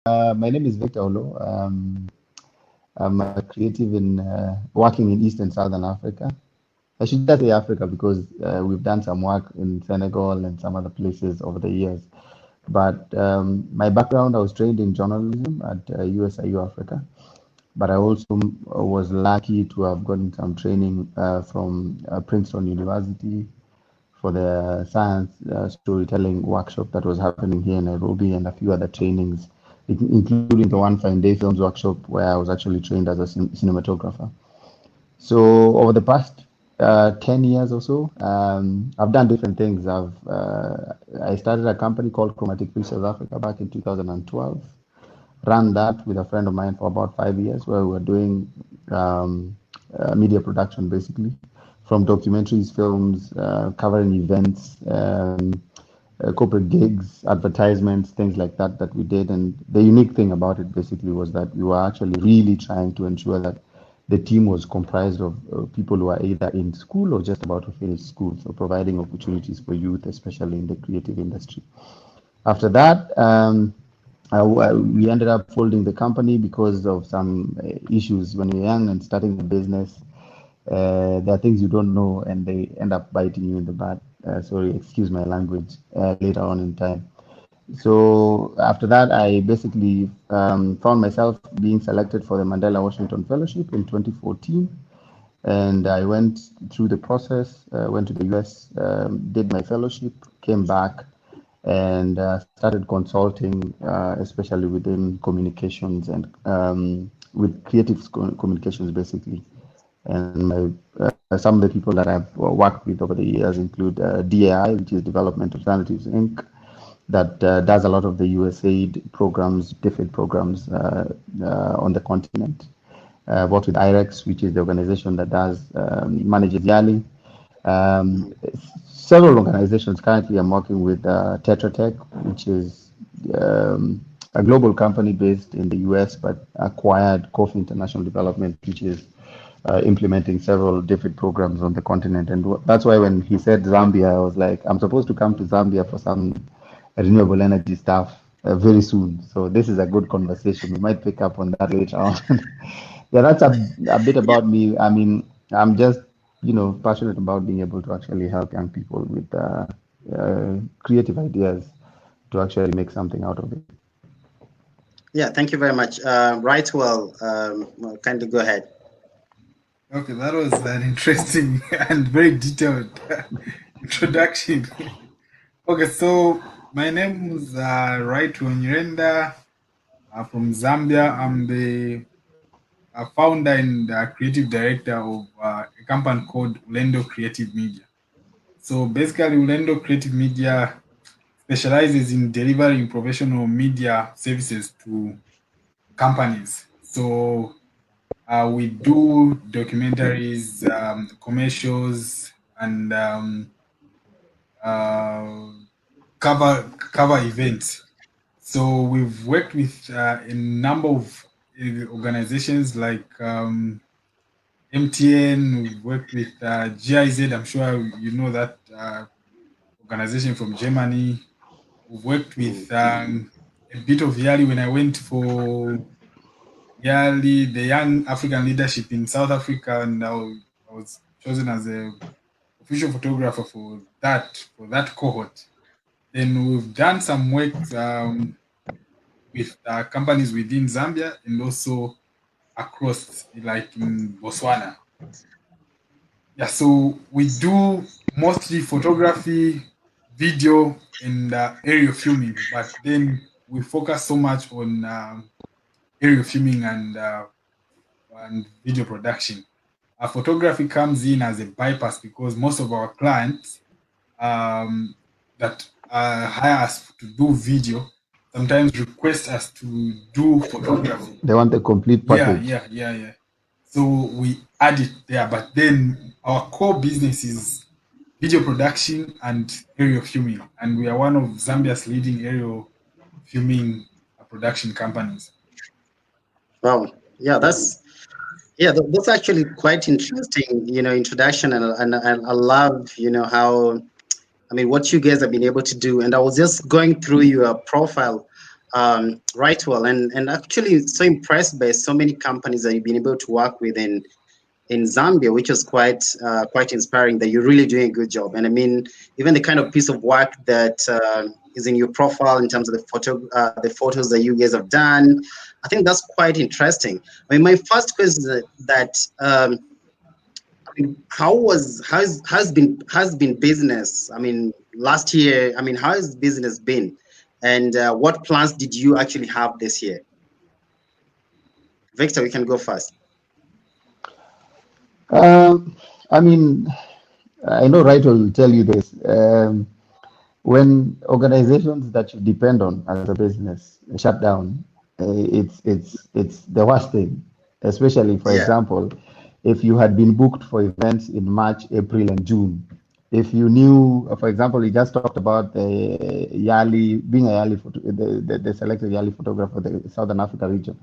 My name is Victor Oloo. I'm a creative in working in East and Southern Africa. I should just say Africa because we've done some work in Senegal and some other places over the years. But my background, I was trained in journalism at USIU Africa. But I also was lucky to have gotten some training from Princeton University for the science storytelling workshop that was happening here in Nairobi and a few other trainings, including the One Fine Day Films workshop where I was actually trained as a cinematographer. So over the past 10 years or so, I've done different things. I started a company called Chromatic Pictures Africa back in 2012. Ran that with a friend of mine for about 5 years, where we were doing media production basically, from documentaries, films, covering events, corporate gigs, advertisements, things like that that we did. And the unique thing about it basically was that we were actually really trying to ensure that the team was comprised of people who are either in school or just about to finish school, so providing opportunities for youth, especially in the creative industry. After that, we ended up folding the company because of some issues when you're young and starting a business. There are things you don't know and they end up biting you in the butt. Sorry, excuse my language, later on in time. So after that, I basically found myself being selected for the Mandela Washington Fellowship in 2014. And I went through the process, went to the US, did my fellowship, came back, and started consulting, especially within communications and with creative communications, basically. And some of the people that I've worked with over the years include DAI, which is Development Alternatives Inc., that does a lot of the USAID programs, DFID programs on the continent. Worked with IREX, which is the organization that does manages YALI. Several organizations. Currently, I'm working with Tetra Tech, which is a global company based in the US, but acquired Coffee International Development, which is implementing several different programs on the continent. And that's why when he said Zambia, I was like, I'm supposed to come to Zambia for some renewable energy stuff very soon. So this is a good conversation. We might pick up on that later on. Yeah, that's a bit Yeah, about me. I mean, I'm just, passionate about being able to actually help young people with creative ideas to actually make something out of it. yeah. Thank you very much. Wrightwel, well, kindly go ahead. Okay, that was an interesting and very detailed introduction. Okay, so my name is Wrightwel Nyirenda. From Zambia. I'm the founder and creative director of a company called Ulendo Creative Media. So basically, Ulendo Creative Media specializes in delivering professional media services to companies. So we do documentaries, commercials, and uh, cover events. So we've worked with a number of organizations like MTN. We've worked with GIZ. I'm sure you know that organization from Germany. We've worked with a bit of Yali when I went for Yali, the Young African Leadership in South Africa, and I was chosen as a official photographer for that cohort. Then we've done some work with companies within Zambia and also across, like in Botswana. Yeah, so we do mostly photography, video, and aerial filming, but then we focus so much on aerial filming and video production. Photography comes in as a bypass because most of our clients um, that hire us to do video sometimes request us to do photography. They want a complete Yeah, package. yeah, yeah, yeah. So we add it there, but then our core business is video production and aerial filming, and we are one of Zambia's leading aerial filming production companies. Wow. Yeah, that's actually quite interesting, introduction, and I love, how, I mean, what you guys have been able to do. And I was just going through your profile Wrightwel, and actually so impressed by so many companies that you've been able to work with in Zambia, which is quite inspiring. That you're really doing a good job. And I mean, even the kind of piece of work that is in your profile in terms of the photos that you guys have done, I think that's quite interesting. I mean, my first question is that I mean, has been business? I mean, last year, I mean, how has business been, and what plans did you actually have this year? Victor, we can go first. I mean, I know Wrightwel will tell you this. When organizations that you depend on as a business shut down, it's the worst thing. Especially, for Yeah, example, if you had been booked for events in March, April, and June. If you knew, for example, you just talked about the Yali being a Yali photo, the selected Yali photographer for the Southern Africa region.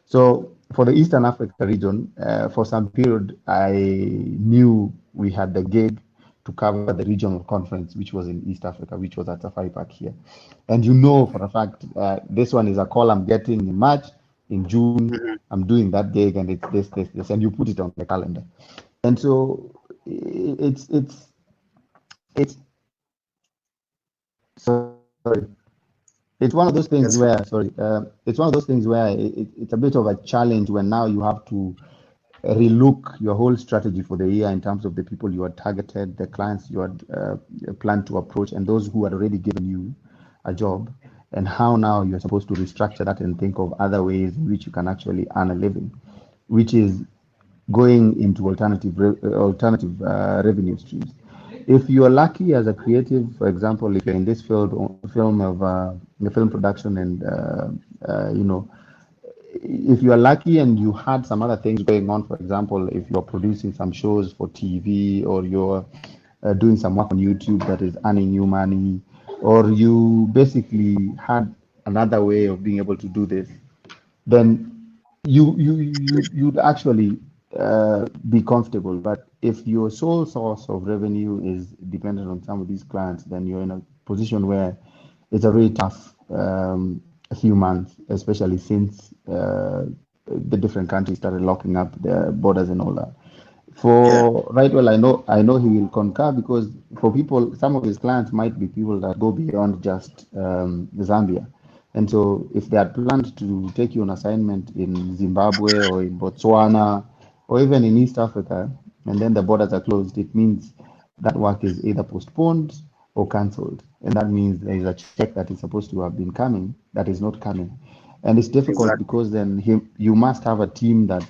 So for the Eastern Africa region, for some period, I knew we had the gig to cover the regional conference, which was in East Africa, which was at Safari Park here. And you know for a fact, this one is a call I'm getting in March, in June, mhm, I'm doing that gig, and it's this, and you put it on the calendar. And so it's sorry, it's one of those things that's fine. where it's one of those things where it's a bit of a challenge when now you have to relook your whole strategy for the year in terms of the people you had targeted, the clients you had planned to approach, and those who had already given you a job, and how now you're supposed to restructure that and think of other ways in which you can actually earn a living, which is going into alternative revenue streams. If you are lucky as a creative, for example, if you're in this film production, and you know, if you are lucky and you had some other things going on, for example, if you're producing some shows for TV, or you're doing some work on YouTube that is earning you money, or you basically had another way of being able to do this, then you'd actually be comfortable. But if your sole source of revenue is dependent on some of these clients, then you're in a position where it's a very tough few months, especially since the different countries started locking up their borders and all that. Yeah, For Wrightwel, I know he will concur, because for people, some of his clients might be people that go beyond just Zambia. And so if they had planned to take you on assignment in Zimbabwe or in Botswana or even in East Africa, and then the borders are closed, it means that work is either postponed or cancelled. And that means there is a check that is supposed to have been coming that is not coming. And it's difficult exactly. because then you must have a team that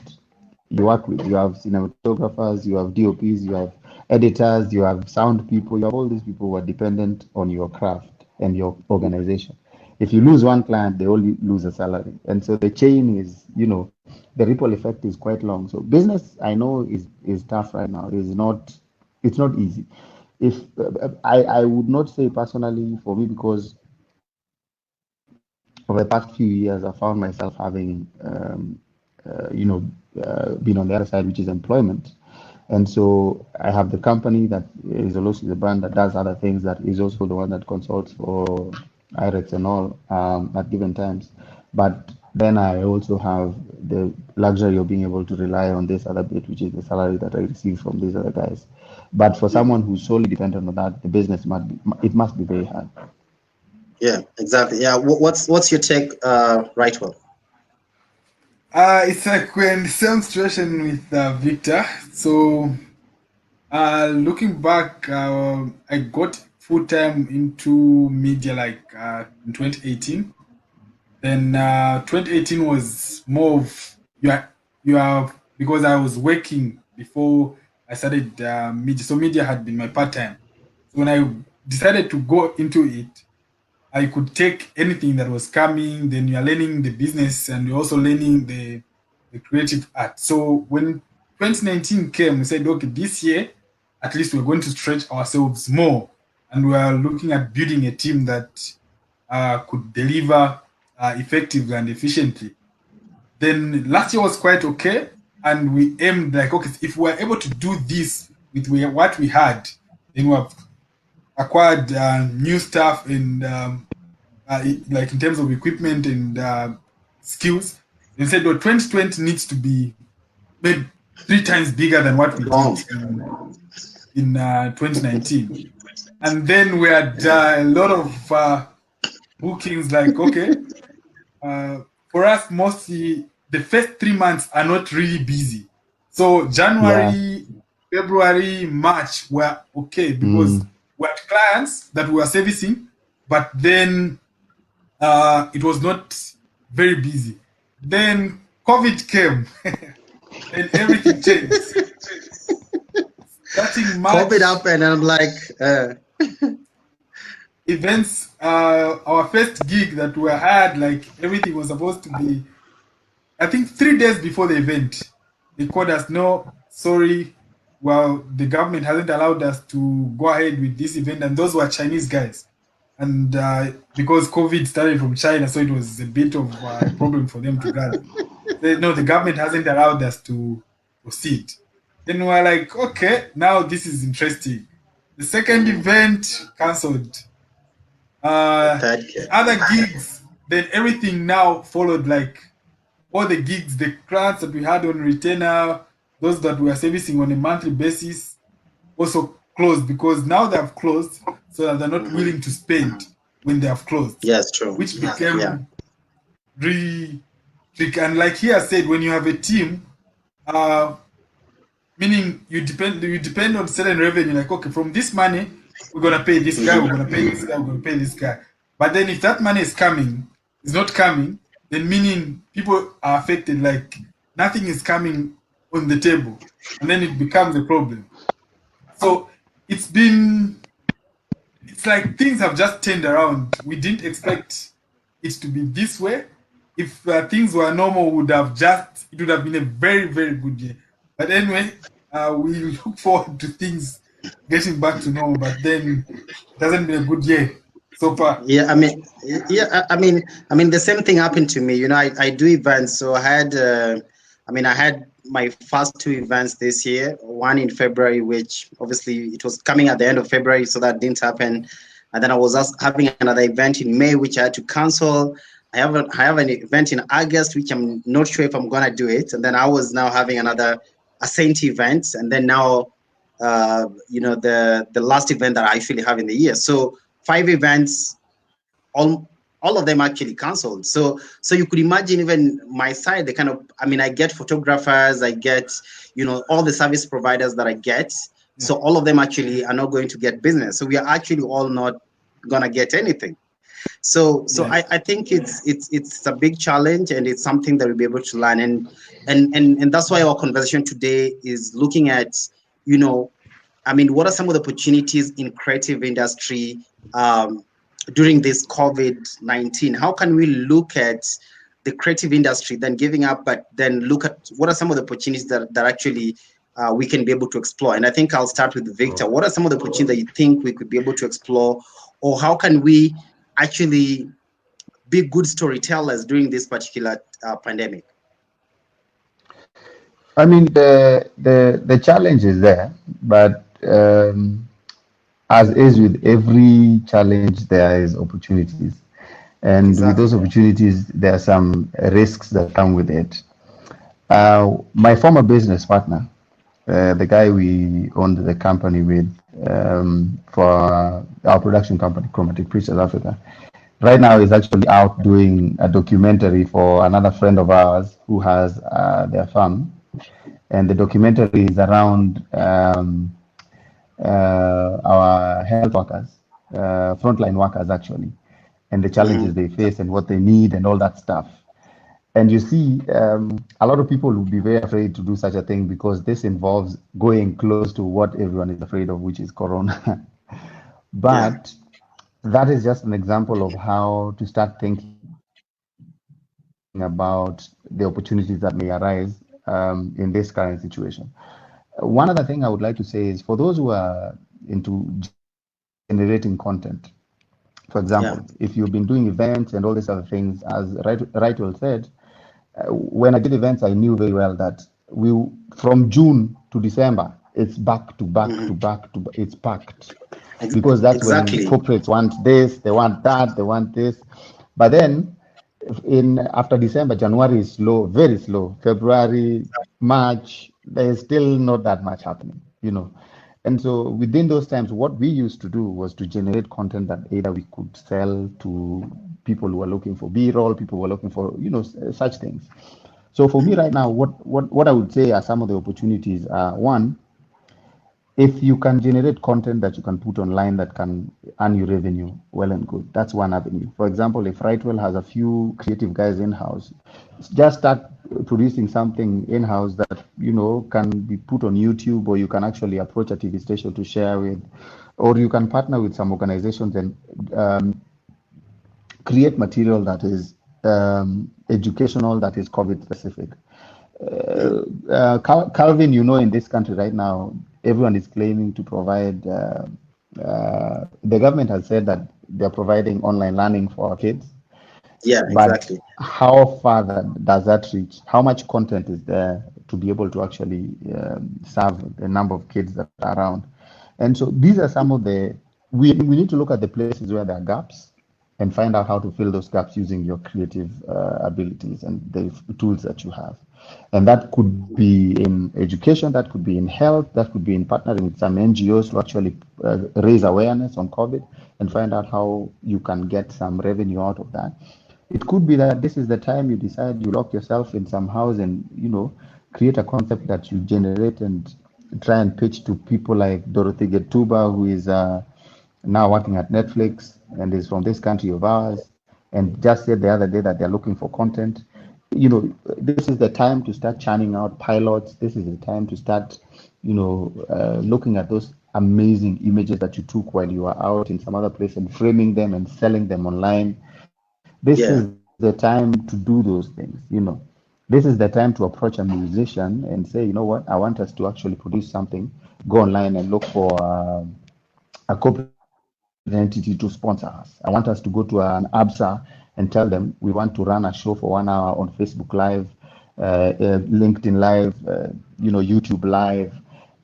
you work with. You have cinematographers, you have DOPs, you have editors, you have sound people, you have all these people who are dependent on your craft and your organization. If you lose one client, they only lose a salary. And so the chain is, the ripple effect is quite long. So business, I know, is tough right now. It's not easy. If I would not say personally for me, because over the past few years, I found myself having, been on the other side, which is employment. And so I have the company that is also the brand that does other things, that is also the one that consults for IREX and all at given times. But then I also have the luxury of being able to rely on this other bit, which is the salary that I receive from these other guys. But for Mhm. someone who's solely dependent on that, the business must be very hard. Yeah, exactly. Yeah, what's your take, Wrightwel? It's like when same situation with Victor. So looking back, I got full time into media like in 2018. Then 2018 was more of you are because I was working before I started media. So media had been my part time. So when I decided to go into it, I could take anything that was coming. Then you are learning the business and you're also learning the creative art. So when 2019 came, we said, okay, this year at least we're going to stretch ourselves more, and we are looking at building a team that could deliver effectively and efficiently. Then last year was quite okay, and we aimed like, okay, if we're able to do this with what we had, then we have acquired new stuff and like in terms of equipment and skills. They said, "Oh, 2020 needs to be maybe 3 times bigger than what we Bomb. did in 2019." And then we had a lot of bookings. Like, okay, for us, mostly the first 3 months are not really busy. So Yeah. January, February, March were okay because Mm. we had clients that we were servicing, but then it was not very busy. Then COVID came, and everything changed. Starting March, COVID happened, and I'm like, events, our first gig that we had, like everything was supposed to be, I think 3 days before the event, they called us, "No, sorry, well, the government hasn't allowed us to go ahead with this event." And those were Chinese guys. And because COVID started from China, so it was a bit of a problem for them to gather. No, the government hasn't allowed us to proceed. Then we were like, okay, now this is interesting. The second event cancelled. third. The other gigs, then everything now followed, like all the gigs, the clients that we had on retainer, those that we are servicing on a monthly basis, also closed because now they have closed, so that they're not willing to spend when they have closed, Yes, true. which Yeah. became really tricky. And like he has said, when you have a team, uh, meaning you depend on certain revenue, like, okay, from this money, we're gonna pay this guy, we're gonna pay this guy, we're gonna pay this guy. But then if that money is not coming, then meaning people are affected, like nothing is coming on the table, and then it becomes a problem. So it's like things have just turned around. We didn't expect it to be this way. If things were normal, it would have been a very, very good year. But anyway, we look forward to things getting back to normal. But then it hasn't been a good year so far. Yeah, I mean, the same thing happened to me. You know, I do events, so I had my first two events this year. One in February, which obviously it was coming at the end of February, so that didn't happen. And then I was just having another event in May, which I had to cancel. I have an event in August, which I'm not sure if I'm gonna do it. And then I was now having another Ascent event, and then now, the last event that I actually have in the year. So 5 events, all of them actually canceled. So you could imagine even my side, the kind of, I get photographers, I get, all the service providers that I get. Yeah. So all of them actually are not going to get business. So we are actually all not gonna get anything. So Yeah. I think it's a big challenge, and it's something that we'll be able to learn. And that's why our conversation today is looking at, what are some of the opportunities in creative industry during this COVID-19? How can we look at the creative industry, then giving up, but then look at what are some of the opportunities that actually we can be able to explore? And I think I'll start with Victor. What are some of the opportunities that you think we could be able to explore, or how can we actually be good storytellers during this particular pandemic? I mean, the challenge is there, but as is with every challenge, there is opportunities, and with those opportunities, there are some risks that come with it. My former business partner, the guy we owned the company with for our production company, Chromatic Pre South Africa, right now is actually out doing a documentary for another friend of ours who has their farm, and the documentary is around our health workers, frontline workers actually, and the challenges they face and what they need and all that stuff. And you see, a lot of people would be very afraid to do such a thing because this involves going close to what everyone is afraid of, which is Corona. But that is just an example of how to start thinking about the opportunities that may arise in this current situation. One other thing I would like to say is for those who are into generating content, for example, if you've been doing events and all these other things, as Wrightwel said, when I did events, I knew very well that from June to December, it's back to back to back to, it's packed. because that's when Exactly. corporates want this, they want that, they want this. But then in after December, January is slow, very slow. February, March, there's still not that much happening, And so within those times, what we used to do was to generate content that either we could sell to people who are looking for B-roll, people who are looking for, such things. So for me right now, what I would say are some of the opportunities are one, if you can generate content that you can put online that can earn you revenue, well and good. That's one avenue. For example, if Wrightwel has a few creative guys in-house, just start producing something in-house that, can be put on YouTube, or you can actually approach a TV station to share with, or you can partner with some organizations and create material that is educational, that is COVID specific. Calvin, in this country right now, everyone is claiming to provide. The government has said that they're providing online learning for our kids. Yeah, But exactly. how far does that reach? How much content is there to be able to actually serve the number of kids that are around? And so these are some of we need to look at the places where there are gaps and find out how to fill those gaps using your creative abilities and the tools that you have. And that could be in education, that could be in health, that could be in partnering with some NGOs to actually raise awareness on COVID and find out how you can get some revenue out of that. It could be that this is the time you decide you lock yourself in some house and, create a concept that you generate and try and pitch to people like Dorothy Getuba, who is now working at Netflix and is from this country of ours, and just said the other day that they're looking for content. This is the time to start churning out pilots. This is the time to start, looking at those amazing images that you took while you were out in some other place and framing them and selling them online. This Yeah. is the time to do those things. This is the time to approach a musician and say, you know what, I want us to actually produce something, go online and look for a corporate entity to sponsor us. I want us to go to an ABSA and tell them we want to run a show for 1 hour on Facebook Live, LinkedIn Live, YouTube Live,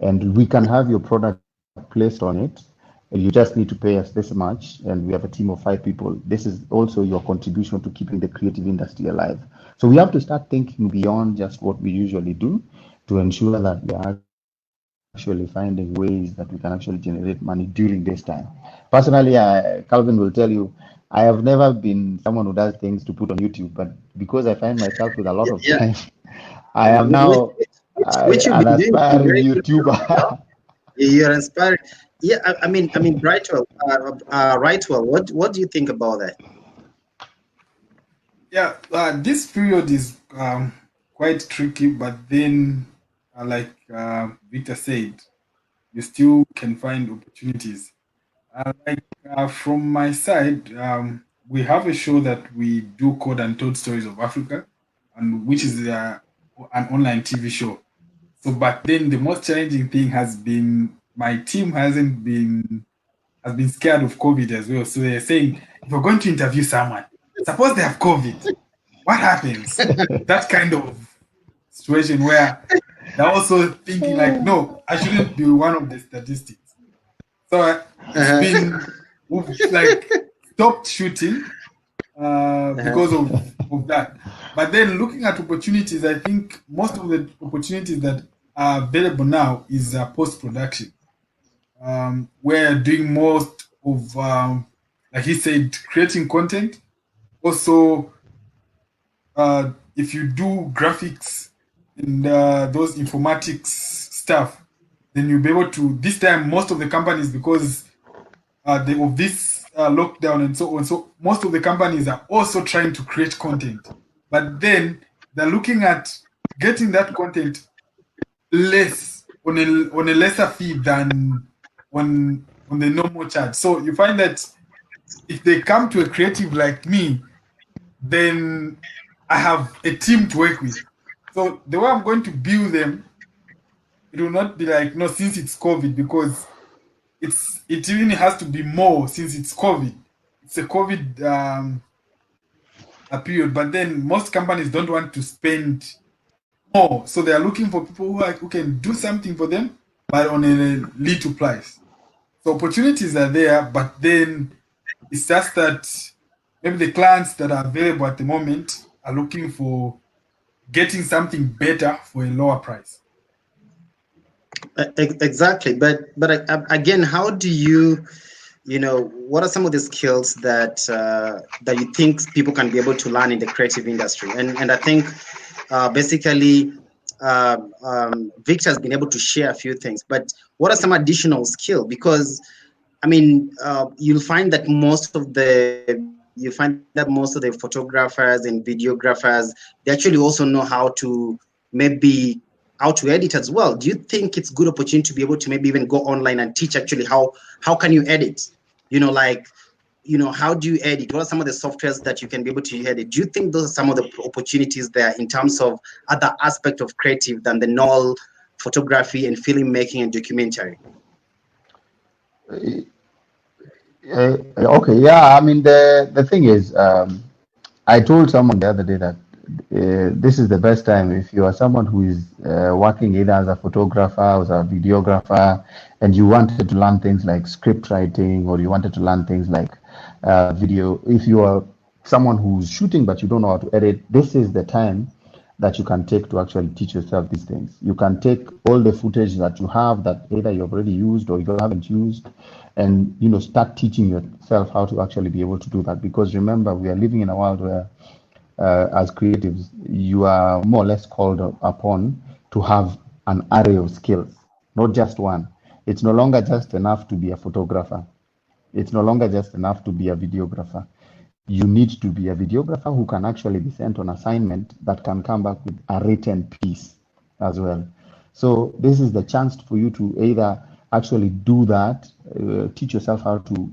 and we can have your product placed on it. You just need to pay us this much, and we have a team of 5 people. This is also your contribution to keeping the creative industry alive. So we have to start thinking beyond just what we usually do to ensure that we are actually finding ways that we can actually generate money during this time. Personally, Calvin will tell you, I have never been someone who does things to put on YouTube, but because I find myself with a lot of Yeah. time, I am Which, now which you've an been doing a aspiring very good job, YouTuber. You're inspiring. Yeah, I mean, Wrightwel. What do you think about that? Yeah, this period is quite tricky, but then, like Victor said, you still can find opportunities. Like from my side, we have a show that we do called Untold Stories of Africa, and which is an online TV show. So, but then the most challenging thing has been my team has been scared of COVID as well. So they're saying if you're going to interview someone, suppose they have COVID, what happens? That kind of situation where they're also thinking like, no, I shouldn't be one of the statistics. So it's Uh-huh. been we've like stopped shooting Uh-huh. because of that. But then looking at opportunities, I think most of the opportunities that are available now is post production. We're doing most of, like he said, creating content. Also, if you do graphics and those informatics stuff, then you'll be able to. This time, most of the companies, because of this lockdown and so on. So most of the companies are also trying to create content, but then they're looking at getting that content less on a lesser fee than on the normal charge. So you find that if they come to a creative like me, then I have a team to work with. So the way I'm going to build them, it will not be like no, since it's COVID, because it even has to be more since it's COVID. It's a COVID a period, but then most companies don't want to spend more, so they are looking for people who can do something for them, but on a little price. So opportunities are there, but then it's just that maybe the clients that are available at the moment are looking for getting something better for a lower price. Exactly, but again, how do you, what are some of the skills that that you think people can be able to learn in the creative industry? And I think basically Victor has been able to share a few things, but what are some additional skills? Because I mean, you'll find that most of the photographers and videographers, they actually also know how to edit as well. Do you think it's good opportunity to be able to maybe even go online and teach actually how can you edit? How do you edit? What are some of the softwares that you can be able to edit? Do you think those are some of the opportunities there in terms of other aspect of creative than the normal photography and filmmaking and documentary? Okay, yeah. I mean, the thing is, I told someone the other day that this is the best time if you are someone who is working either as a photographer or as a videographer, and you wanted to learn things like script writing, or you wanted to learn things like video. If you are someone who's shooting but you don't know how to edit, this is the time that you can take to actually teach yourself these things. You can take all the footage that you have that either you've already used or you haven't used, and start teaching yourself how to actually be able to do that. Because remember, we are living in a world where as creatives, you are more or less called upon to have an array of skills, not just one. It's no longer just enough to be a photographer. It's no longer just enough to be a videographer. You need to be a videographer who can actually be sent on assignment that can come back with a written piece as well. So this is the chance for you to either actually do that, teach yourself how to,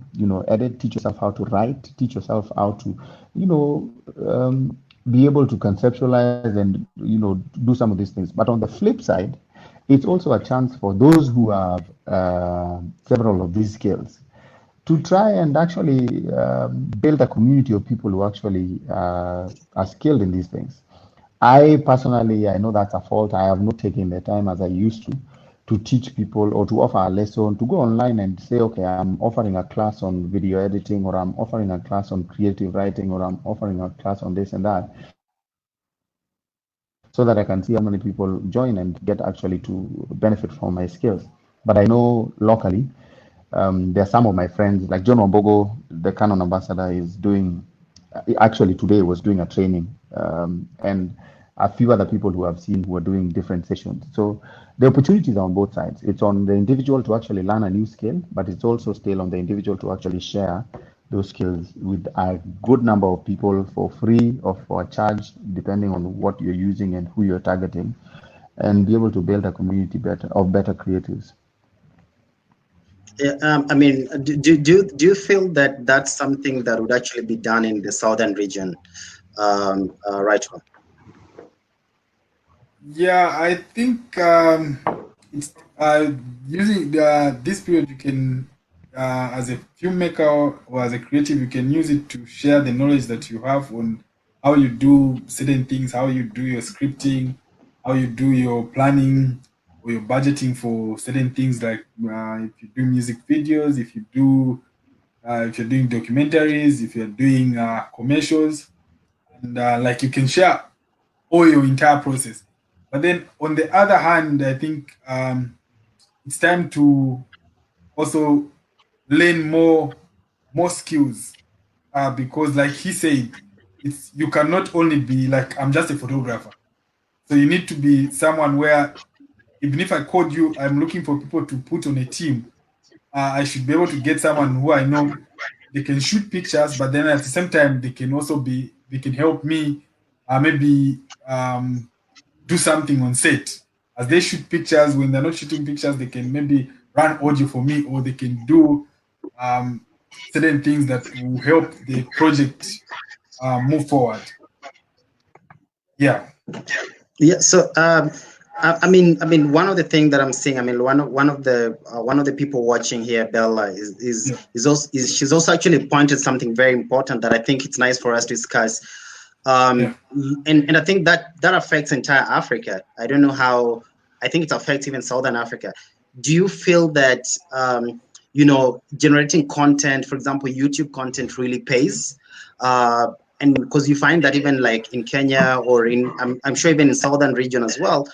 edit, teach yourself how to write, teach yourself how to, be able to conceptualize and, do some of these things. But on the flip side, it's also a chance for those who have several of these skills to try and actually build a community of people who actually are skilled in these things. I personally, I know that's a fault. I have not taken the time as I used to teach people or to offer a lesson, to go online and say, okay, I'm offering a class on video editing, or I'm offering a class on creative writing, or I'm offering a class on this and that, so that I can see how many people join and get actually to benefit from my skills. But I know locally, there are some of my friends, like John Wambogo, the Canon ambassador, is doing, actually today was doing a training, and a few other people who I've seen who are doing different sessions. So the opportunities are on both sides. It's on the individual to actually learn a new skill, but it's also still on the individual to actually share those skills with a good number of people for free or for a charge, depending on what you're using and who you're targeting, and be able to build a community of better creatives. Yeah, I mean, do you feel that that's something that would actually be done in the southern region, Wrightwel? Yeah, I think it's using this period, you can, as a filmmaker or as a creative, you can use it to share the knowledge that you have on how you do certain things, how you do your scripting, how you do your planning or your budgeting for certain things, like if you do music videos, if you're doing documentaries, if you're doing commercials, and like you can share all your entire process. But then on the other hand, I think it's time to also learn more skills, because like he said, it's you cannot only be like, I'm just a photographer. So you need to be someone where, even if I code you, I'm looking for people to put on a team. I should be able to get someone who I know they can shoot pictures, but then at the same time they can help me, maybe do something on set. As they shoot pictures, when they're not shooting pictures, they can maybe run audio for me, or they can do um, certain things that will help the project move forward. Yeah. Yeah. So, I mean, one of the things that I'm seeing, I mean, one of the people watching here, Bella, Yeah. she's also actually pointed something very important that I think it's nice for us to discuss. Yeah. And I think that affects entire Africa. I don't know how. I think it affects even Southern Africa. Do you feel that generating content, for example, YouTube content really pays. And because you find that even like in Kenya or I'm sure even in southern region as well,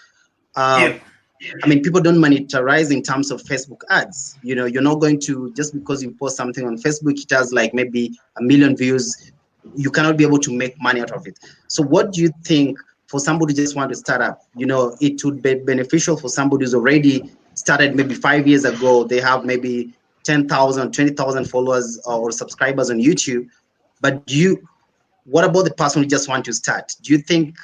I mean, people don't monetize in terms of Facebook ads. You're not going to, just because you post something on Facebook, it has like maybe 1 million views, you cannot be able to make money out of it. So what do you think for somebody who just want to start up? It would be beneficial for somebody who's already started maybe 5 years ago. They have maybe 10,000, 20,000 followers or subscribers on YouTube. But what about the person who just want to start? Do you think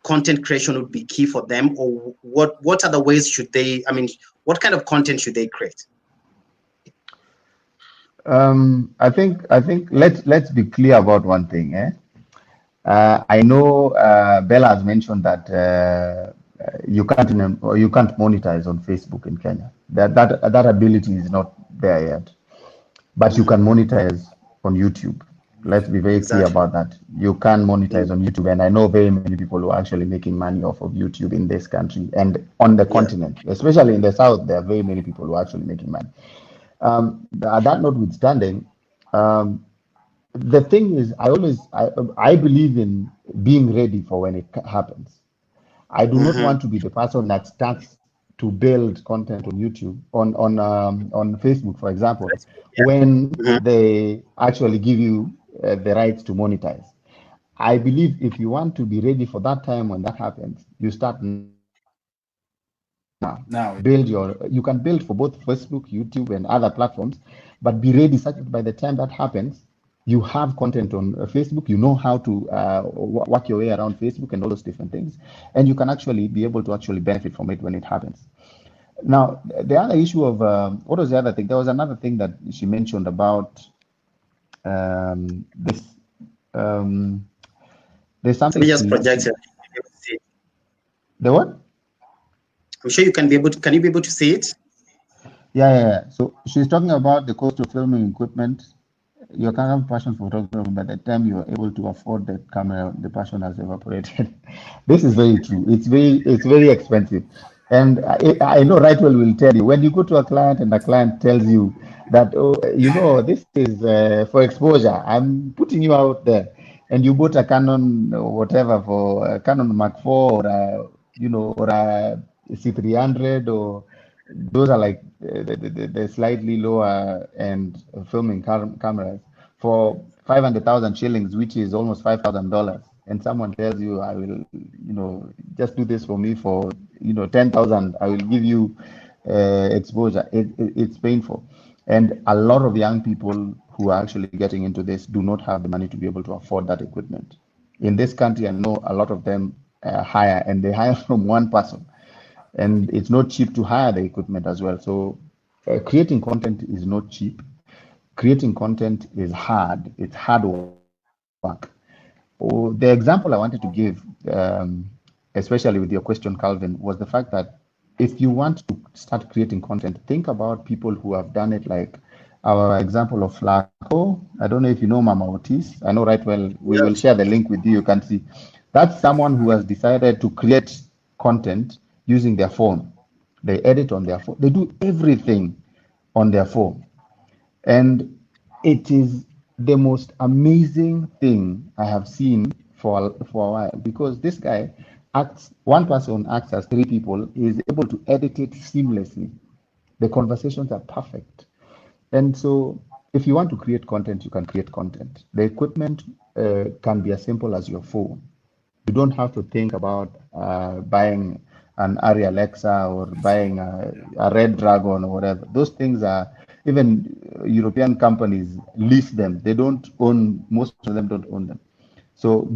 content creation would be key for them, or what other ways should they, what kind of content should they create? I think let's be clear about one thing. I know Bella has mentioned that you can't monetize on Facebook in Kenya. That ability is not there yet, but you can monetize on YouTube. Let's be very clear about that. You can monetize on YouTube, and I know very many people who are actually making money off of YouTube in this country and on the continent, especially in the South. There are very many people who are actually making money. That notwithstanding, the thing is, I believe in being ready for when it happens. I do not want to be the person that starts to build content on YouTube, on Facebook, for example, when they actually give you the rights to monetize. I believe if you want to be ready for that time when that happens, you start now. You can build for both Facebook, YouTube, and other platforms, but be ready such that by the time that happens, you have content on Facebook, you know how to work your way around Facebook and all those different things, and you can actually be able to actually benefit from it when it happens. Now, the other issue of what was the other thing? There was another thing that she mentioned about this. There's something. Let me just project it. The what? I'm sure you can be able to. Can you be able to see it? Yeah. So she's talking about the cost of filming equipment. You can have passion for photography, but by the time you are able to afford the camera, the passion has evaporated. This is very true. It's very expensive. And I know Wrightwel will tell you, when you go to a client and the client tells you that, this is for exposure, I'm putting you out there, and you bought a Canon or whatever for a Canon Mark IV or a C300, or those are like the slightly lower end filming cameras for 500,000 shillings, which is almost $5,000. And someone tells you, I will, just do this for me for, 10,000. I will give you exposure. It's painful. And a lot of young people who are actually getting into this do not have the money to be able to afford that equipment. In this country, I know a lot of them hire, and they hire from one person. And it's not cheap to hire the equipment as well. So creating content is not cheap. Creating content is hard. It's hard work. The example I wanted to give, especially with your question, Calvin, was the fact that if you want to start creating content, think about people who have done it, like our example of Flaco. I don't know if you know Mama Otis. I know Wrightwel. We will share the link with you. You can see. That's someone who has decided to create content using their phone. They edit on their phone. They do everything on their phone. And it is the most amazing thing I have seen for a while, because this guy one person acts as 3 people, is able to edit it seamlessly. The conversations are perfect. And so if you want to create content, you can create content. The equipment can be as simple as your phone. You don't have to think about buying an Arri Alexa or buying a Red Dragon or whatever. Those things are, even European companies lease them. They don't own, most of them don't own them. So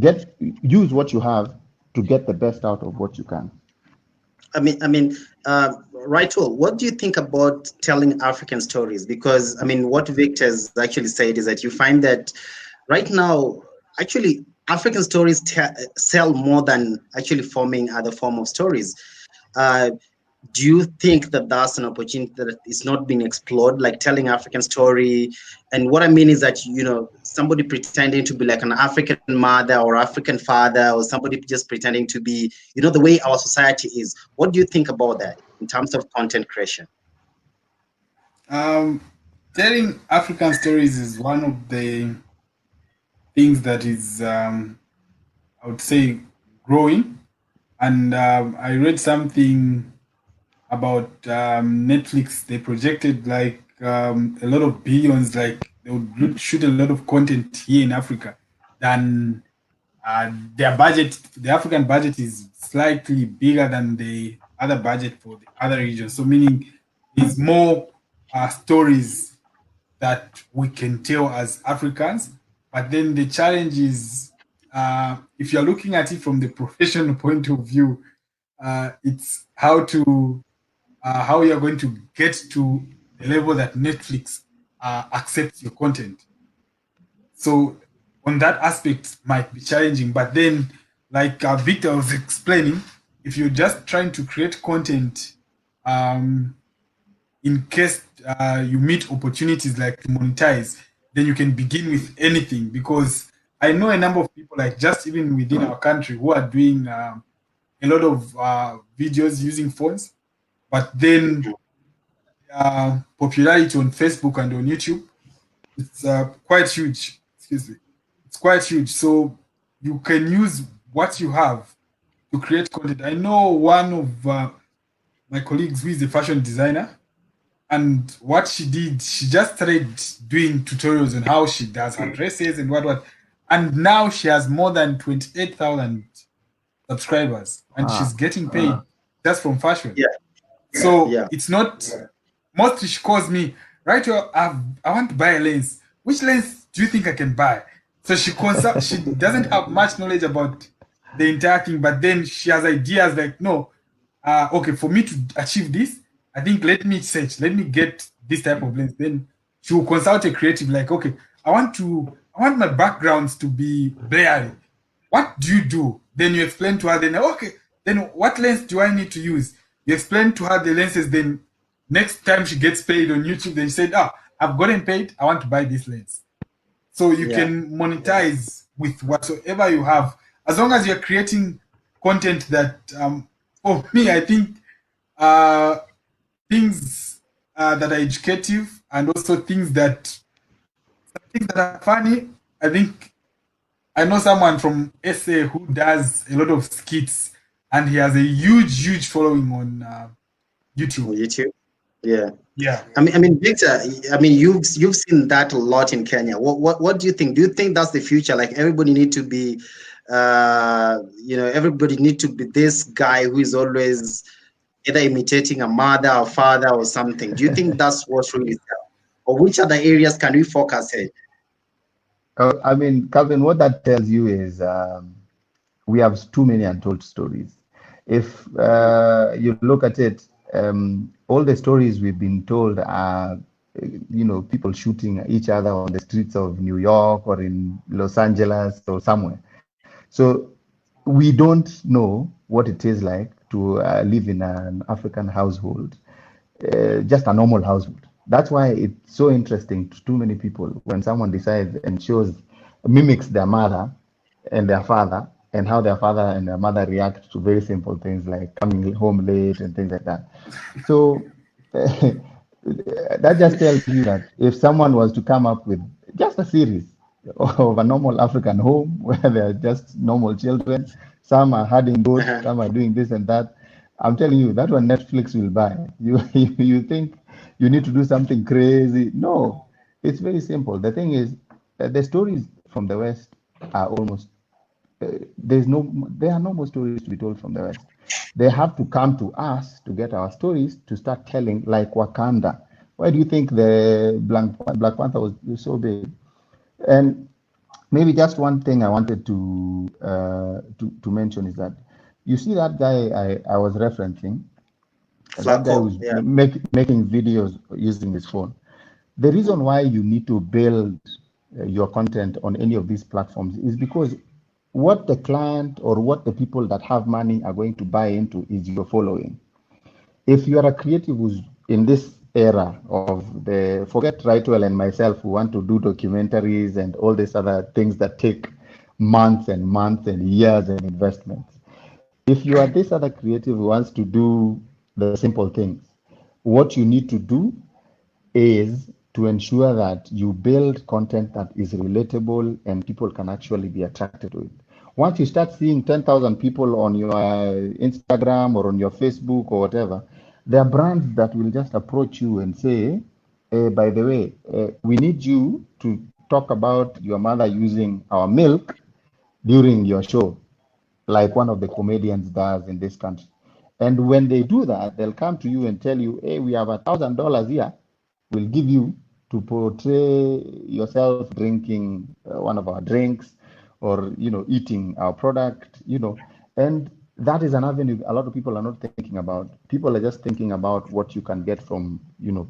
use what you have to get the best out of what you can. Wrightwel, what do you think about telling African stories? Because what Victor has actually said is that you find that right now, actually, African stories sell more than actually forming other form of stories. Do you think that that's an opportunity that is not being explored, like telling African story? And what I mean is that, somebody pretending to be like an African mother or African father, or somebody just pretending to be, the way our society is. What do you think about that in terms of content creation? telling African stories is one of the things that is, I would say, growing. And I read something about Netflix. They projected like a lot of billions, like they would shoot a lot of content here in Africa than their budget. The African budget is slightly bigger than the other budget for the other regions. So meaning there's more stories that we can tell as Africans. But then the challenge is, if you're looking at it from the professional point of view, it's how you're going to get to the level that Netflix accepts your content. So on that aspect might be challenging. But then, like Victor was explaining, if you're just trying to create content, um, in case you meet opportunities like to monetize, then you can begin with anything. Because I know a number of people, like just even within our country, who are doing a lot of videos using phones, but then popularity on Facebook and on YouTube, it's quite huge. Excuse me, it's quite huge. So you can use what you have to create content. I know one of my colleagues who is a fashion designer, and what she did, she just started doing tutorials on how she does her dresses and what. And now she has more than 28,000 subscribers, and she's getting paid just from fashion. Yeah. So Yeah. it's not, mostly she calls me, right? I want to buy a lens. Which lens do you think I can buy? So she doesn't have much knowledge about the entire thing, but then she has ideas like, no, okay, for me to achieve this, I think let me search, let me get this type of lens. Then she will consult a creative, like, okay, I want my backgrounds to be blurry. What do you do? Then you explain to her, then okay, then what lens do I need to use? You explain to her the lenses, then next time she gets paid on YouTube, then she said, I've gotten paid, I want to buy this lens. So you can monetize with whatsoever you have, as long as you're creating content that, for me, I think things that are educative, and also things that are funny. I think I know someone from SA who does a lot of skits, and he has a huge following on YouTube. On YouTube. Yeah. Yeah. I mean, Victor. I mean, you've seen that a lot in Kenya. What do you think? Do you think that's the future? Like everybody need to be, everybody need to be this guy who is always either imitating a mother or father or something. Do you think that's what's really selling? Or which other areas can we focus here? I mean, Calvin, what that tells you is we have too many untold stories. If you look at it, all the stories we've been told are, people shooting each other on the streets of New York or in Los Angeles or somewhere. So we don't know what it is like to live in an African household, just a normal household. That's why it's so interesting to too many people when someone decides and mimics their mother and their father, and how their father and their mother react to very simple things like coming home late and things like that. So that just tells you that if someone was to come up with just a series of a normal African home where they're just normal children, some are herding goats, some are doing this and that, I'm telling you, that one Netflix will buy. You think you need to do something crazy? No, it's very simple. The thing is, the stories from the West are almost there are no more stories to be told from the West. They have to come to us to get our stories to start telling, like Wakanda. Why do you think the Black Panther was so big? And maybe just one thing I wanted to mention is that you see that guy I was referencing, that guy who's making videos using his phone. The reason why you need to build your content on any of these platforms is because what the client or what the people that have money are going to buy into is your following. If you are a creative who's in this era of forget Wrightwel and myself who want to do documentaries and all these other things that take months and months and years and investments. If you are this other creative who wants to do the simple things, what you need to do is to ensure that you build content that is relatable and people can actually be attracted to it. Once you start seeing 10,000 people on your Instagram or on your Facebook or whatever, there are brands that will just approach you and say, by the way, we need you to talk about your mother using our milk during your show, like one of the comedians does in this country. And when they do that, they'll come to you and tell you, hey, we have $1,000 here. We'll give you to portray yourself drinking one of our drinks or, eating our product, and that is an avenue a lot of people are not thinking about. People are just thinking about what you can get from,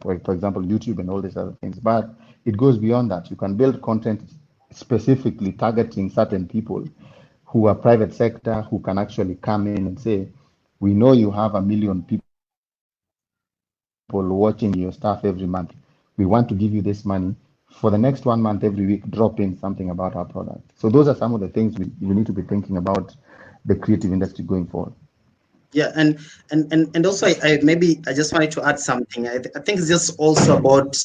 for example, YouTube and all these other things. But it goes beyond that. You can build content specifically targeting certain people who are private sector, who can actually come in and say, we know you have 1 million people watching your stuff every month. We want to give you this money. For the next 1 month, every week, drop in something about our product. So those are some of the things we need to be thinking about the creative industry going forward. Yeah, and also I just wanted to add something. I think it's just also about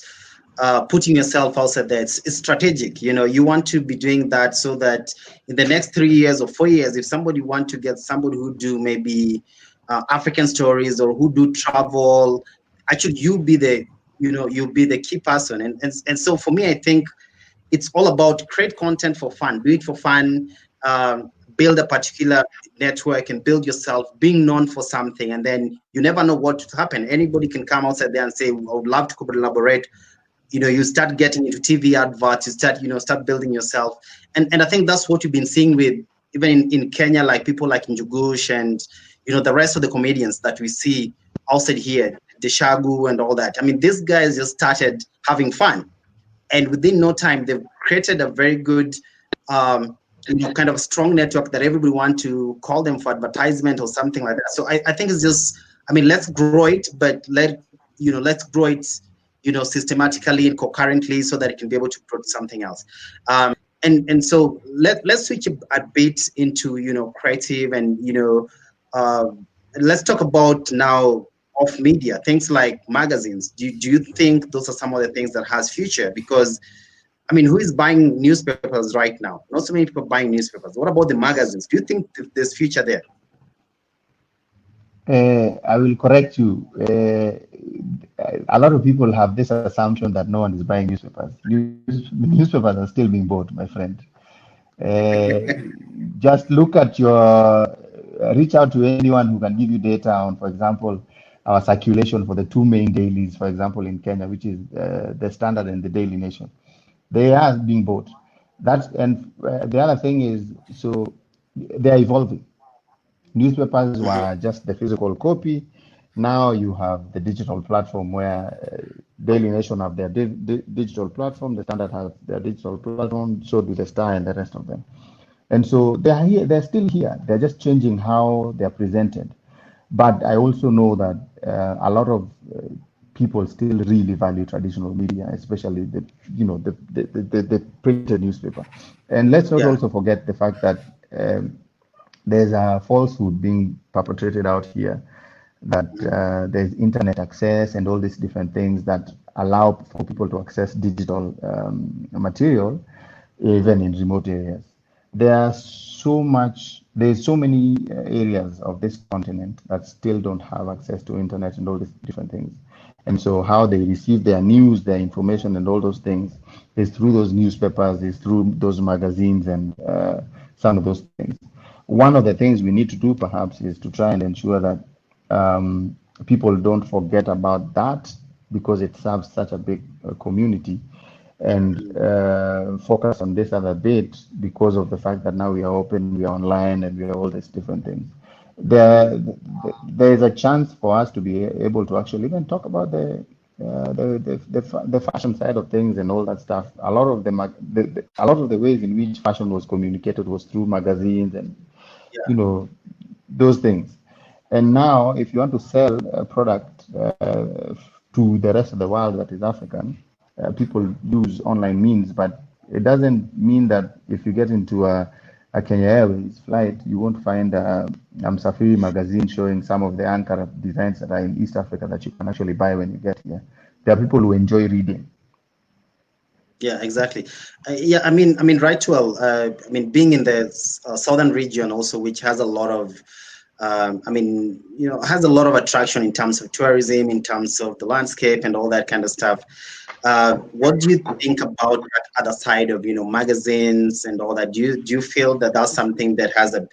putting yourself outside there. It's strategic. You want to be doing that so that in the next 3 years or 4 years, if somebody want to get somebody who do maybe African stories or who do travel, actually you be the you'll be the key person. And so for me, I think it's all about create content for fun, do it for fun, build a particular network and build yourself, being known for something, and then you never know what will happen. Anybody can come outside there and say, I would love to collaborate. You start getting into TV adverts, you start building yourself. And I think that's what you've been seeing with even in Kenya, like people like Njugush and the rest of the comedians that we see outside here, Deshagu and all that. I mean, these guys just started having fun. And within no time, they've created a very good, kind of strong network that everybody want to call them for advertisement or something like that. So I think it's just, let's grow it, but let's grow it, systematically and concurrently so that it can be able to produce something else. And so let's switch a bit into, creative and, let's talk about now of media, things like magazines. Do you think those are some of the things that has future? Because who is buying newspapers right now? Not so many people buying newspapers. What about the magazines? Do you think there's future there? I will correct you. A lot of people have this assumption that no one is buying newspapers. Newspapers are still being bought, my friend. Just look at reach out to anyone who can give you data on, for example, our circulation for the two main dailies, for example, in Kenya, which is the Standard and the Daily Nation. They are being bought. The other thing is, so they are evolving. Newspapers were just the physical copy. Now you have the digital platform where Daily Nation have their digital platform, the Standard has their digital platform, so do the Star and the rest of them. And so they are here, they're still here. They're just changing how they're presented. But I also know that a lot of people still really value traditional media, especially the printed newspaper. And let's not also forget the fact that there's a falsehood being perpetrated out here that there's internet access and all these different things that allow for people to access digital material, even in remote areas. There's so many areas of this continent that still don't have access to internet and all these different things. And so how they receive their news, their information and all those things is through those newspapers, is through those magazines and some of those things. One of the things we need to do perhaps is to try and ensure that people don't forget about that because it serves such a big community, and focus on this other bit because of the fact that now we are open, we are online, and we are all these different things. There is a chance for us to be able to actually even talk about the fashion side of things and all that stuff. A lot of the ways in which fashion was communicated was through magazines and those things. And now, if you want to sell a product to the rest of the world that is African, people use online means, but it doesn't mean that if you get into a Kenya Airways flight, you won't find Safari magazine showing some of the Ankara designs that are in East Africa that you can actually buy when you get here. There are people who enjoy reading. Yeah, exactly. Yeah, Wrightwel. Being in the southern region also, which has a lot of, has a lot of attraction in terms of tourism, in terms of the landscape and all that kind of stuff. What do you think about that other side of, magazines and all that? Do you feel that that's something that has a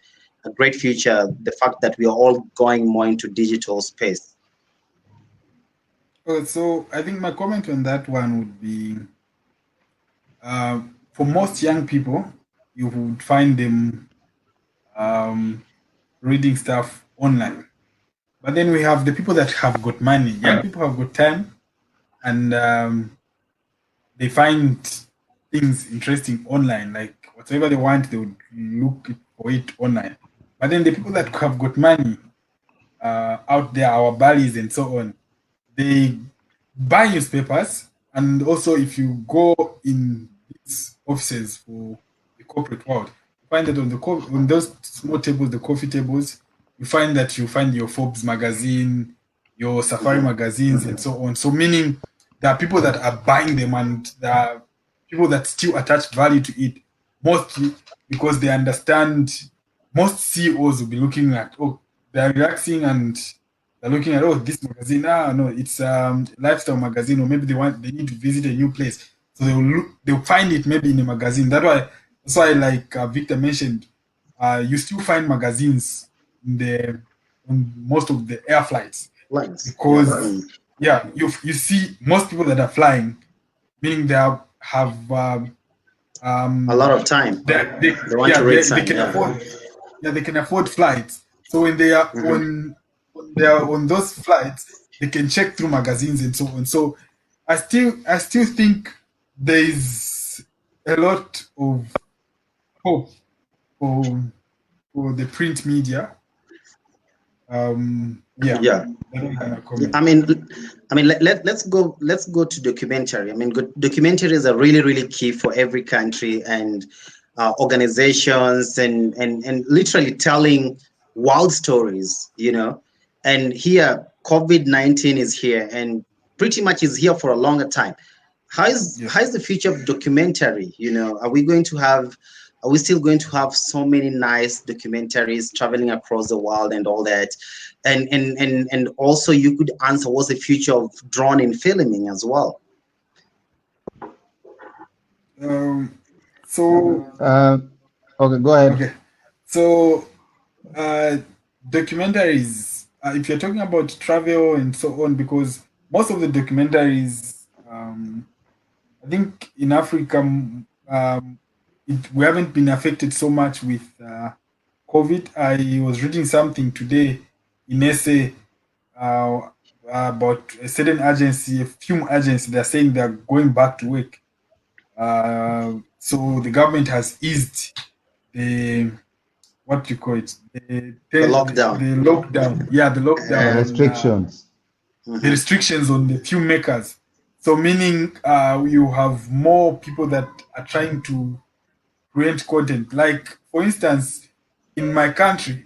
great future? The fact that we are all going more into digital space. So I think my comment on that one would be, for most young people, you would find them um, reading stuff online. But then we have the people that have got money. Young people have got time, and they find things interesting online. Like whatever they want, they would look for it online. But then the people that have got money out there, our buddies and so on, they buy newspapers. And also, if you go in these offices for the corporate world, you find that on those small tables, the coffee tables, you find your Forbes magazine, your Safari magazines, and so on. So, meaning there are people that are buying them, and there are people that still attach value to it, mostly because they understand. Most CEOs will be looking at, oh, they're relaxing and they're looking at, oh, this magazine. Ah, no, it's lifestyle magazine, or maybe they need to visit a new place, so they'll find it maybe in a magazine. That's why, like Victor mentioned, you still find magazines in the on most of the air flights, Lines. Yeah. because yeah, you see most people that are flying, meaning have A lot of time. They want yeah, to read they some. can Yeah. afford, yeah, they can afford flights. So when they are on those flights, they can check through magazines and so on. So I still think there is a lot of hope for the print media. Yeah, Yeah. I don't have a Yeah, comment. let's go to documentary. Documentary is a really really key for every country and organizations and literally telling wild stories. And here COVID-19 is here and pretty much is here for a longer time. Yeah. How is the future of documentary? Are we still going to have so many nice documentaries traveling across the world and all that? And also you could answer what's the future of drone in filming as well. Um, so Okay, go ahead. okay, so uh, documentaries. If you're talking about travel and so on, because most of the documentaries, I think in Africa, we haven't been affected so much with COVID. I was reading something today in essay uh, about a certain agency, a film agency. They're saying they're going back to work. So the government has eased the, what do you call it, The lockdown. the lockdown. Yeah, the The lockdown on restrictions. the restrictions on the filmmakers. So meaning you have more people that are trying to create content. Like for instance, in my country,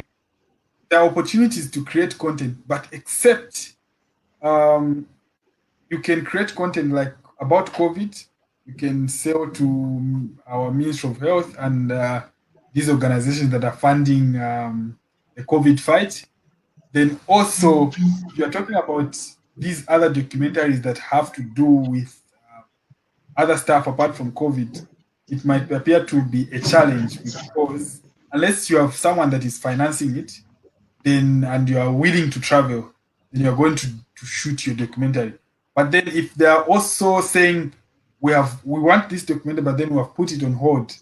there are opportunities to create content, but except um, you can create content like about COVID. You can sell to our Ministry of Health and these organizations that are funding the COVID fight. Then also, if you're talking about these other documentaries that have to do with other stuff apart from COVID, it might appear to be a challenge, because unless you have someone that is financing it, then and you are willing to travel, then you're going to shoot your documentary. But then if they are also saying we want this documentary, but then we have put it on hold,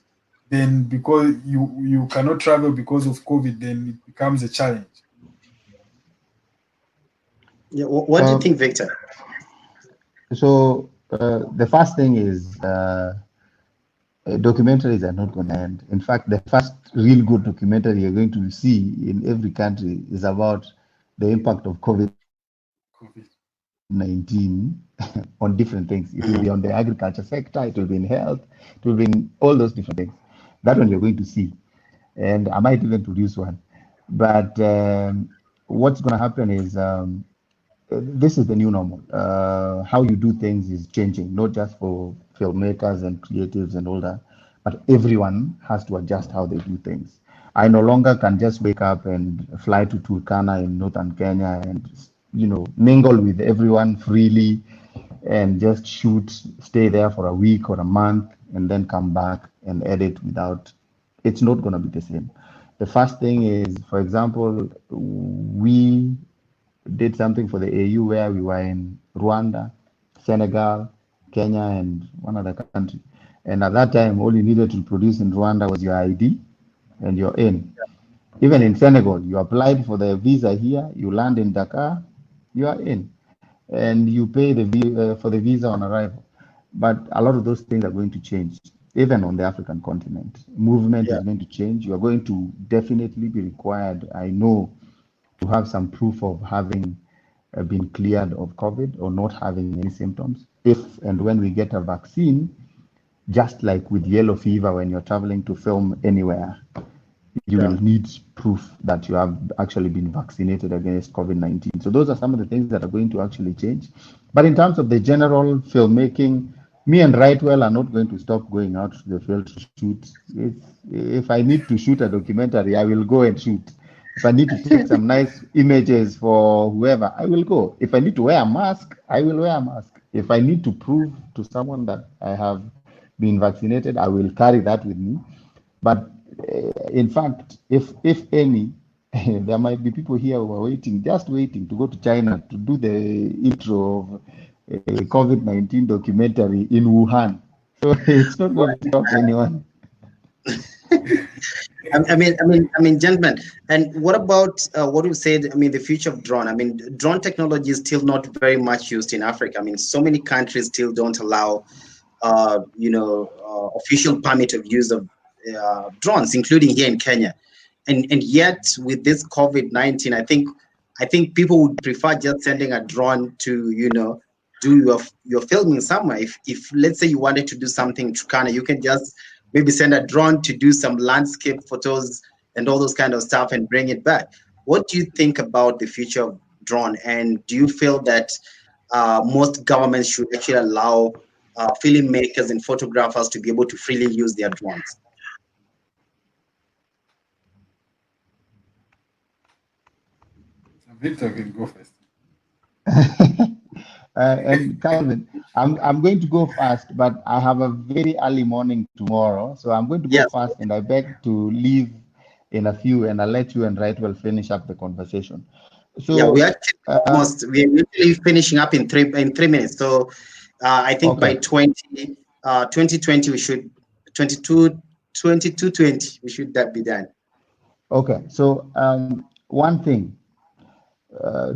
then because you cannot travel because of COVID, then it becomes a challenge. Yeah, what do you think, Um, Victor? the first thing is documentaries are not going to end. In fact, the first real good documentary you're going to see in every country is about the impact of COVID COVID. 19 on different things. It will Mhm. be on the agriculture sector, it will be in health, it will be in all those different things. That one you're going to see. And I might even produce one. But what's going to happen is this is the new normal. How you do things is changing, not just for filmmakers and creatives and all that, but everyone has to adjust how they do things. I no longer can just wake up and fly to Turkana in northern Kenya and mingle with everyone freely and just shoot, stay there for a week or a month, and then come back and edit without. It's not going to be the same. The first thing is, for example, we did something for the AU where we were in Rwanda, Senegal, Kenya, and one other country. And at that time, all you needed to produce in Rwanda was your ID and you're in. Even in Senegal, you applied for the visa here, you land in Dakar, you are in. And you pay for the visa on arrival. But a lot of those things are going to change, even on the African continent. Movement is going to change. You are going to definitely be required, I know, to have some proof of having been cleared of COVID or not having any symptoms. If and when we get a vaccine, just like with yellow fever, when you're traveling to film anywhere, you will need proof that you have actually been vaccinated against COVID-19. So those are some of the things that are going to actually change. But in terms of the general filmmaking, me and Wrightwel are not going to stop going out to the field to shoot. If I need to shoot a documentary, I will go and shoot. If I need to take some nice images for whoever, I will go. If I need to wear a mask, I will wear a mask. If I need to prove to someone that I have been vaccinated, I will carry that with me. But in fact, if any, there might be people here who are just waiting to go to China to do the intro of a COVID-19 documentary in Wuhan. So it's not going to stop anyone. I mean, gentlemen, and what about what you said? I mean, the future of drone. I mean, drone technology is still not very much used in Africa. I mean, so many countries still don't allow, official permit of use of drones, including here in Kenya. And yet, with this COVID-19, I think people would prefer just sending a drone to do your filming somewhere. If let's say you wanted to do something in Turkana, you can just maybe send a drone to do some landscape photos and all those kind of stuff and bring it back. What do you think about the future of drone? And do you feel that most governments should actually allow filmmakers and photographers to be able to freely use their drones? Victor can go first. And Calvin, I'm going to go fast, but I have a very early morning tomorrow, so I'm going to go fast, and I beg to leave in a few, and I'll let you and Wrightwel finish up the conversation. So we are literally finishing up in three minutes. So I think by 2020 we should 2020 we should be done. Okay, so one thing,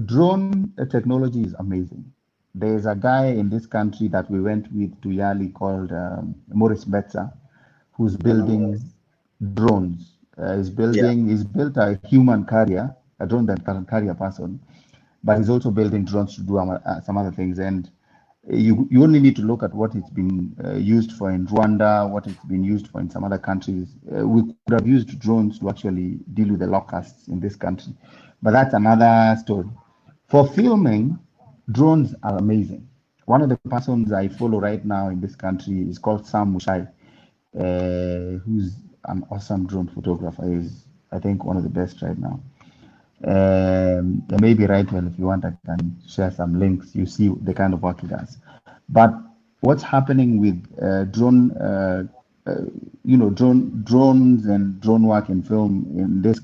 drone technology is amazing. There's a guy in this country that we went with to Yali called Maurice Betzer, who's building drones. He's built a human carrier, a drone that can carry a person, but he's also building drones to do some other things. And you only need to look at what it's been used for in Rwanda, what it's been used for in some other countries. We could have used drones to actually deal with the locusts in this country, but that's another story. For filming, drones are amazing. One of the persons I follow right now in this country is called Sam Mushai, who's an awesome drone photographer. He's, I think, one of the best right now. Maybe Wrightwel, if you want, I can share some links. You see the kind of work he does. But what's happening with drones and drone work in film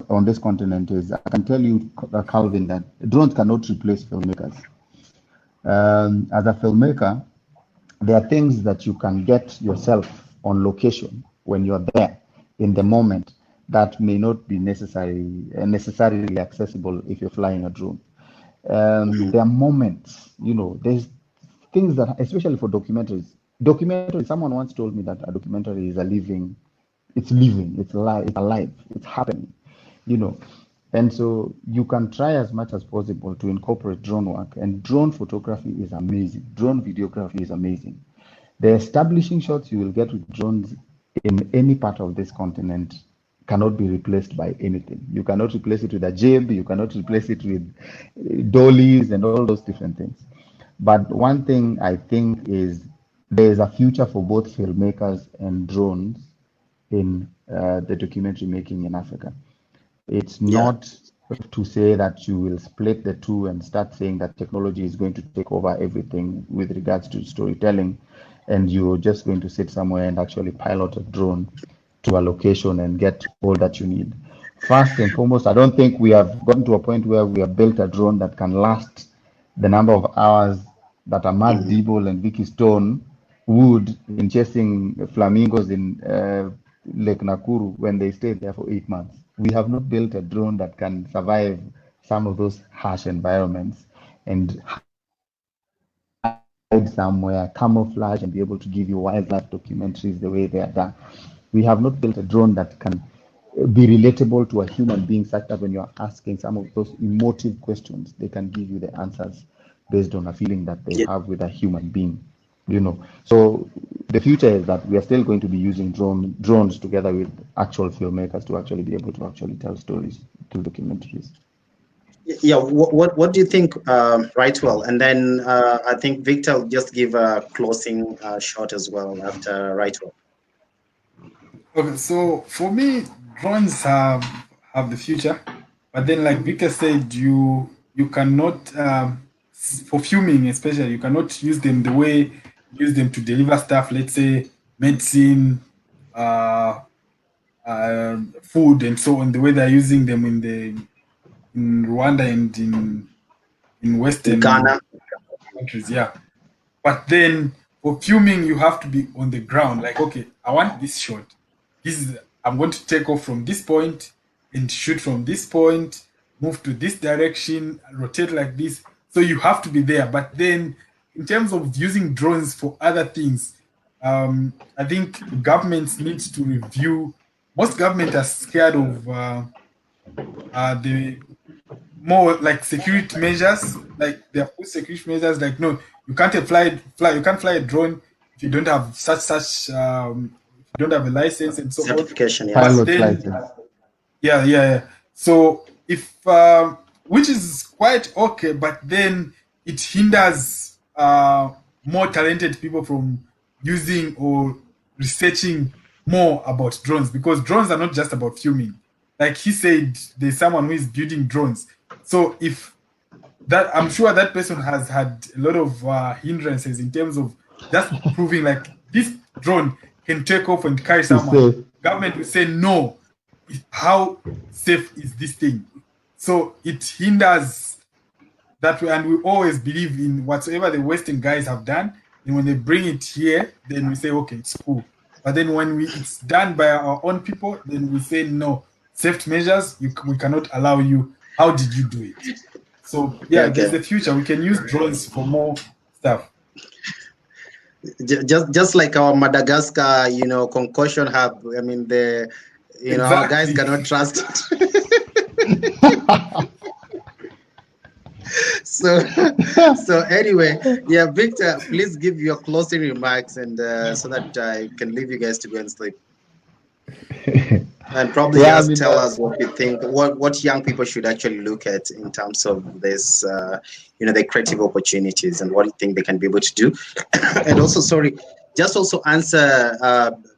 on this continent is, I can tell you, Calvin, that drones cannot replace filmmakers. As a filmmaker, there are things that you can get yourself on location when you're there in the moment that may not be necessarily accessible if you're flying a drone. There are moments, there's things that, especially for documentaries. Someone once told me that a documentary is it's alive, it's happening, And so you can try as much as possible to incorporate drone work, and drone photography is amazing. Drone videography is amazing. The establishing shots you will get with drones in any part of this continent cannot be replaced by anything. You cannot replace it with a jib, you cannot replace it with dollies and all those different things. But one thing I think is there is a future for both filmmakers and drones in the documentary making in Africa. It's Yeah. not to say that you will split the two and start saying that technology is going to take over everything with regards to storytelling, and you're just going to sit somewhere and actually pilot a drone to a location and get all that you need. First and foremost, I don't think we have gotten to a point where we have built a drone that can last the number of hours that a Matt Mhm. Dibble and Vicky Stone would in chasing flamingos in Lake Nakuru when they stayed there for 8 months. We have not built a drone that can survive some of those harsh environments and hide somewhere, camouflage, and be able to give you wildlife documentaries the way they are done. We have not built a drone that can be relatable to a human being, such that when you're asking some of those emotive questions, they can give you the answers based on a feeling that they Yeah. have with a human being. So the future is that we are still going to be using drones together with actual filmmakers to actually be able to actually tell stories through documentaries. Yeah. What do you think, Wrightwel? And then I think Victor will just give a closing shot as well after Wrightwel. Okay, so for me, drones have the future, but then like Victor said, you cannot for filming especially you cannot use them the way you use them to deliver stuff. Let's say medicine, uh, food, and so on. The way they're using them in Rwanda and in In Western Ghana. countries, yeah. But then for filming, you have to be on the ground. Like, okay, I want this shot. This is I'm going to take off from this point and shoot from this point, move to this direction, rotate like this. So you have to be there. But then in terms of using drones for other things, I think governments need to review. Most governments are scared of the more like security measures, like they have put security measures like no, you can't you can't fly a drone if you don't have if you don't have a license and so on. Certification, But yes. Pilot then license. yeah. So if which is quite okay, but then it hinders more talented people from using or researching more about drones because drones are not just about filming. Like he said, there's someone who is building drones. So if that, I'm sure that person has had a lot of hindrances in terms of just proving like this drone can take off and carry It's someone. safe. Government will say no. How safe is this thing? So it hinders that way, and we always believe in whatsoever the Western guys have done. And when they bring it here, then we say okay, it's cool. But then when it's done by our own people, then we say no. Safety measures, we cannot allow you. How did you do it? So yeah, there's Okay. the future. We can use drones for more stuff. Just like our Madagascar, concussion hub. I mean, our guys Exactly. cannot trust it. So, so anyway, yeah, Victor, please give your closing remarks and so that I can leave you guys to go and sleep. And probably Yeah, I just mean, tell us what you think, what young people should actually look at in terms of this, the creative opportunities and what you think they can be able to do. And also, sorry, just also answer.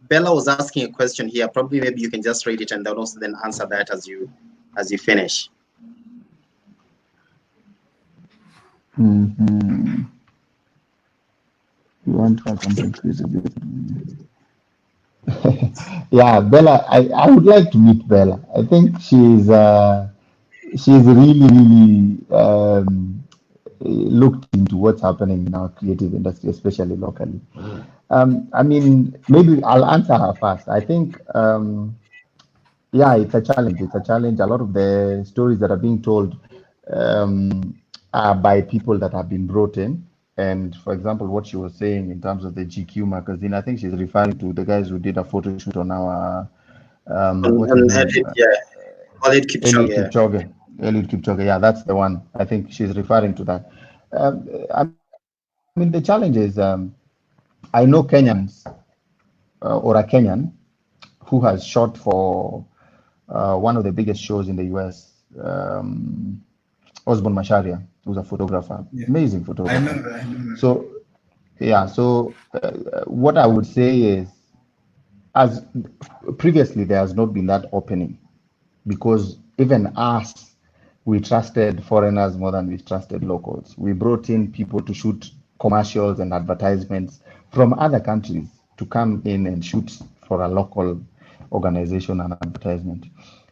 Bella was asking a question here. Probably maybe you can just read it and then also then answer that as you finish. mhm. You want to have something crazy? Yeah, Bella. I would like to meet Bella. I think she's really, really looked into what's happening in our creative industry, especially locally. I mean, maybe I'll answer her first. I think, yeah, it's a challenge. It's a challenge. A lot of the stories that are being told um, are by people that have been brought in. And for example, what she was saying in terms of the GQ magazine, I think she's referring to the guys who did a photo shoot on our, what's his And name? yeah, Olive Eliud Kipchoge. Kipchoge. Eliud Kipchoge. Yeah, that's the one. I think she's referring to that. I mean, the challenge is I know Kenyans or a Kenyan who has shot for one of the biggest shows in the US, Osborne Masharia, who's a photographer, Yeah, amazing I know photographer. that. I know that. So Yeah, so what I would say is, as previously, there has not been that opening because even us, we trusted foreigners more than we trusted locals. We brought in people to shoot commercials and advertisements from other countries to come in and shoot for a local organization and advertisement.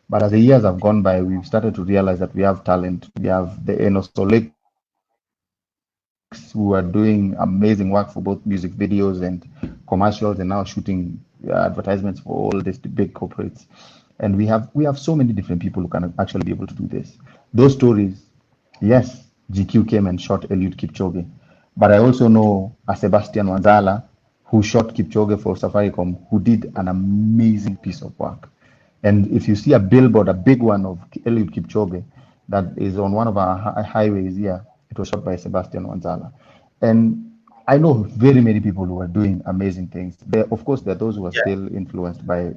But as the years have gone by, we've started to realize that we have talent. We have the Enosolix who are doing amazing work for both music videos and commercials, and now shooting advertisements for all these big corporates. And we have so many different people who can actually be able to do this. Those stories, yes, GQ came and shot Eliud Kipchoge, but I also know a Sebastian Wanzala who shot Kipchoge for Safaricom, who did an amazing piece of work. And if you see a billboard, a big one of Eliud Kipchoge, that is on one of our highways here, it was shot by Sebastian Wanzala. And I know very many people who are doing amazing things. Of course, there are those who are Yeah. still influenced by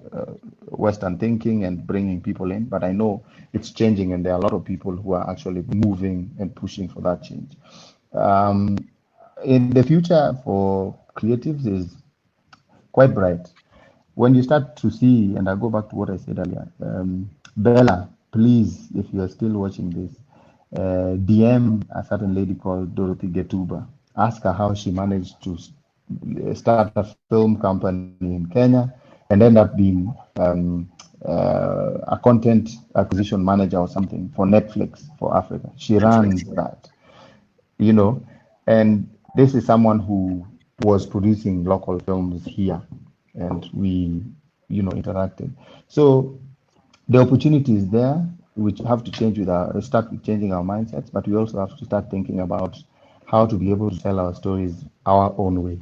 Western thinking and bringing people in, but I know it's changing, and there are a lot of people who are actually moving and pushing for that change. Um, in the future for creatives is quite bright. When you start to see, and I go back to what I said earlier, Bella, please, if you are still watching this, DM a certain lady called Dorothy Getuba. Ask her how she managed to start a film company in Kenya and end up being a content acquisition manager or something for Netflix for Africa. She Netflix. runs that, you know, and this is someone who was producing local films here, and we, interacted. So the opportunity is there. We have to change start with changing our mindsets, but we also have to start thinking about how to be able to tell our stories our own way.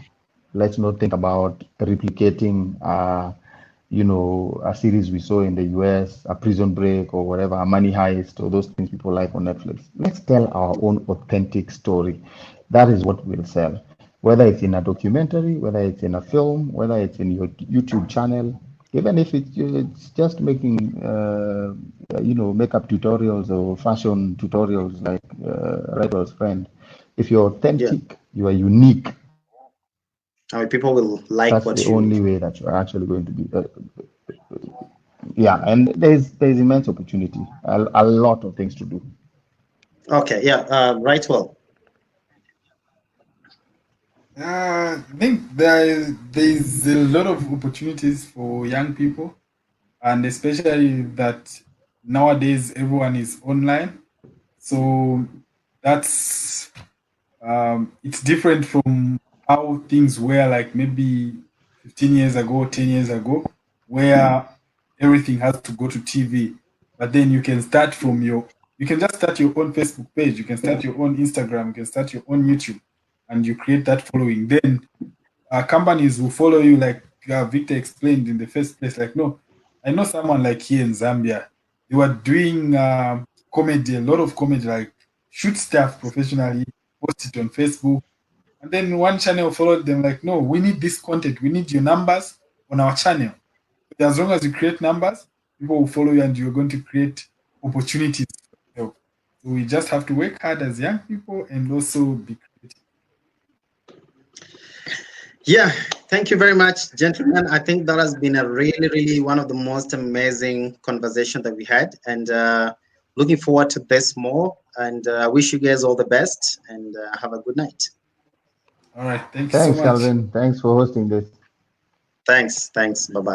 Let's not think about replicating, a series we saw in the US, a Prison Break or whatever, a Money Heist, or those things people like on Netflix. Let's tell our own authentic story. That is what will sell. Whether it's in a documentary, whether it's in a film, whether it's in your YouTube channel, even if it's just making, makeup tutorials or fashion tutorials like Wrightwel's friend. If you're Yeah. authentic, you are unique. I mean, people will like That's the what you. only way that you're actually going to be. Yeah, and there's immense opportunity, a lot of things to do. Okay. Yeah. Right. Well. I think there's a lot of opportunities for young people, and especially that nowadays everyone is online. So that's it's different from how things were like maybe 15 years ago, 10 years ago, where everything has to go to TV. But then you can just start your own Facebook page, you can start your own Instagram, you can start your own YouTube, and you create that following. Then companies will follow you, like Victor explained in the first place. Like, no, I know someone like here in Zambia, they were doing comedy, a lot of comedy, like shoot stuff professionally, post it on Facebook. And then one channel followed them, like, no, we need this content, we need your numbers on our channel. As long as you create numbers, people will follow you and you're going to create opportunities for yourself. So we just have to work hard as young people and also be creative. Yeah. Thank you very much, gentlemen. I think that has been a really, really one of the most amazing conversation that we had, and looking forward to this more. And I wish you guys all the best, and have a good night. All right. Thank you so Thanks, much. Calvin. Thanks for hosting this. Thanks. Thanks. Bye bye.